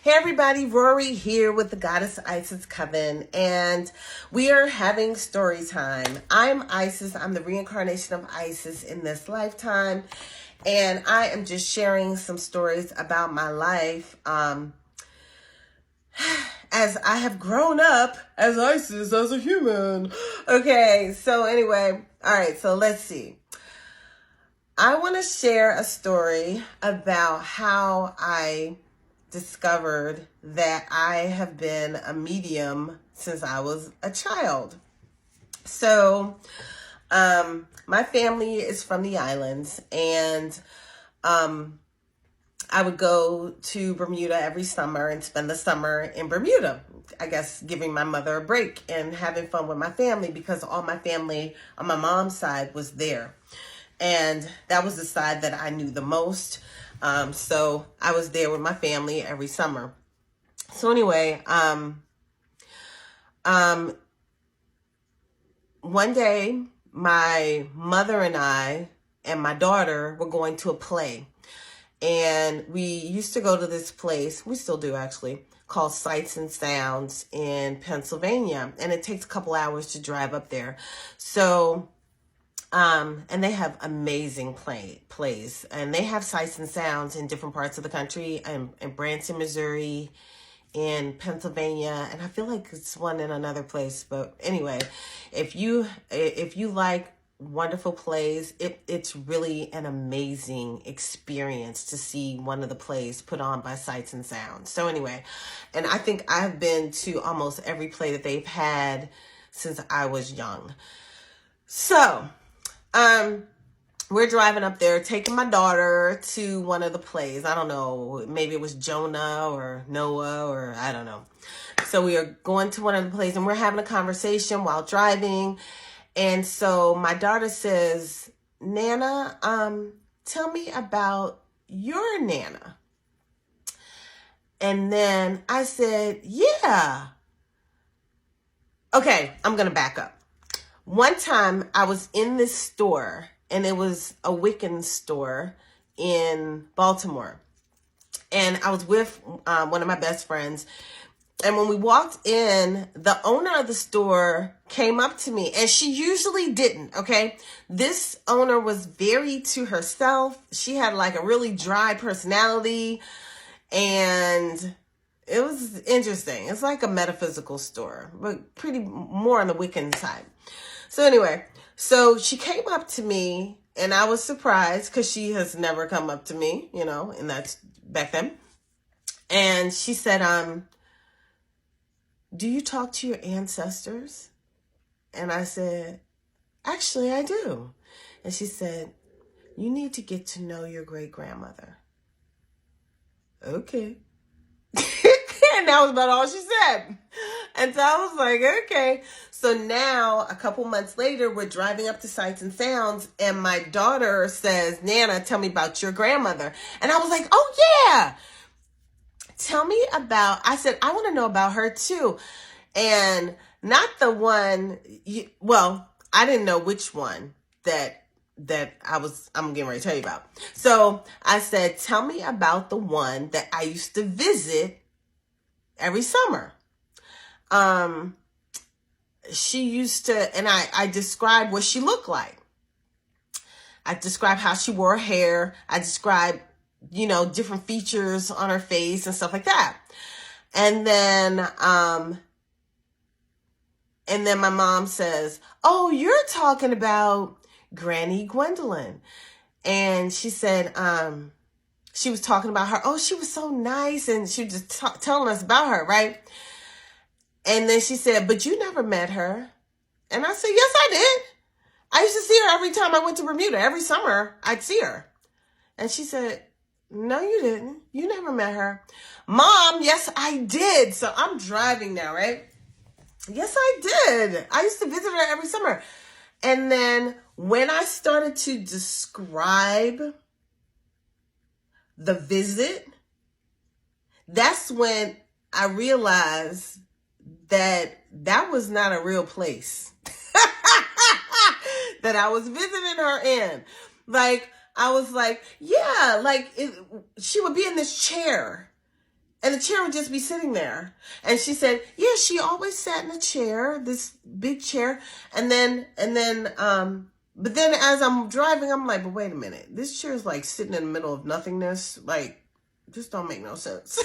Hey everybody, Rorree here with the Goddess Isis Coven, and we are having story time. I'm Isis. I'm the reincarnation of Isis in this lifetime, and I am just sharing some stories about my life as I have grown up as Isis, as a human. Okay, so anyway, all right, so let's see. I want to share a story about how I discovered that I have been a medium since I was a child. So, my family is from the islands, and I would go to Bermuda every summer and spend the summer in Bermuda. I guess giving my mother a break and having fun with my family, because all my family on my mom's side was there. And that was the side that I knew the most. So I was there with my family every summer. So anyway, one day my mother and I and my daughter were going to a play. And we used to go to this place, we still do actually, called Sights and Sounds in Pennsylvania. And it takes a couple hours to drive up there. So and they have amazing plays, and they have Sights and Sounds in different parts of the country, in Branson, Missouri, in Pennsylvania, and I feel like it's one in another place. But anyway, if you like wonderful plays, it's really an amazing experience to see one of the plays put on by Sights and Sounds. So anyway, and I think I've been to almost every play that they've had since I was young. So we're driving up there, taking my daughter to one of the plays. I don't know, maybe it was Jonah or Noah, or I don't know. So we are going to one of the plays, and we're having a conversation while driving. And so my daughter says, "Nana, tell me about your Nana." And then I said, "Yeah." Okay, I'm going to back up. One time I was in this store, and it was a Wiccan store in Baltimore. And I was with one of my best friends. And when we walked in, the owner of the store came up to me, and she usually didn't, okay? This owner was very to herself. She had like a really dry personality, and it was interesting. It's like a metaphysical store, but pretty more on the Wiccan side. So anyway, so she came up to me, and I was surprised because she has never come up to me, and that's back then. And she said, "Do you talk to your ancestors?" And I said, "Actually, I do." And she said, "You need to get to know your great-grandmother." Okay. And that was about all she said. And so I was like, okay. So now, a couple months later, we're driving up to Sights and Sounds, and my daughter says, "Nana, tell me about your grandmother." And I was like, oh yeah. Tell me about, I said, I want to know about her too. And not the one, I didn't know which one that I'm getting ready to tell you about. So I said, tell me about the one that I used to visit every summer. She used to, and I described what she looked like. I described how she wore her hair. I described, different features on her face and stuff like that. And then my mom says, "Oh, you're talking about Granny Gwendolyn." And she said, she was talking about her. Oh, she was so nice. And she was just telling us about her, right? And then she said, "But you never met her." And I said, "Yes, I did. I used to see her every time I went to Bermuda. Every summer, I'd see her." And she said, "No, you didn't. You never met her." "Mom, yes, I did." So I'm driving now, right? "Yes, I did. I used to visit her every summer." And then when I started to describe the visit, that's when I realized that was not a real place that I was visiting her in. Like, I was like, yeah, like she would be in this chair, And the chair would just be sitting there. And she said, yeah, she always sat in a chair, this big chair. But then as I'm driving, I'm like, but wait a minute. This chair is like sitting in the middle of nothingness. Like, this don't make no sense.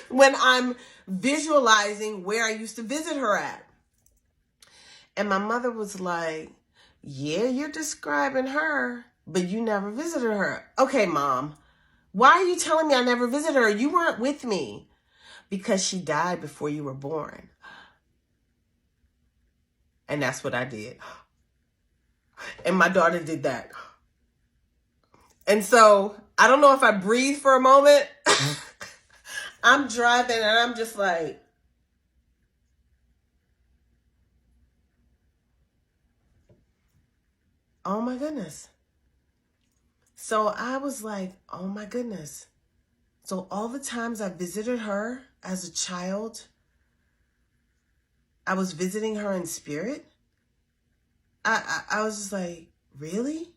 When I'm visualizing where I used to visit her at. And my mother was like, yeah, you're describing her, but you never visited her. Okay, Mom. Why are you telling me I never visited her? You weren't with me. Because she died before you were born. And that's what I did. And my daughter did that. And so, I don't know if I breathed for a moment. I'm driving and I'm just like, oh my goodness. So I was like, oh my goodness. So all the times I visited her as a child, I was visiting her in spirit. I was just like, really?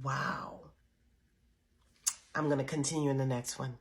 Wow. I'm going to continue in the next one.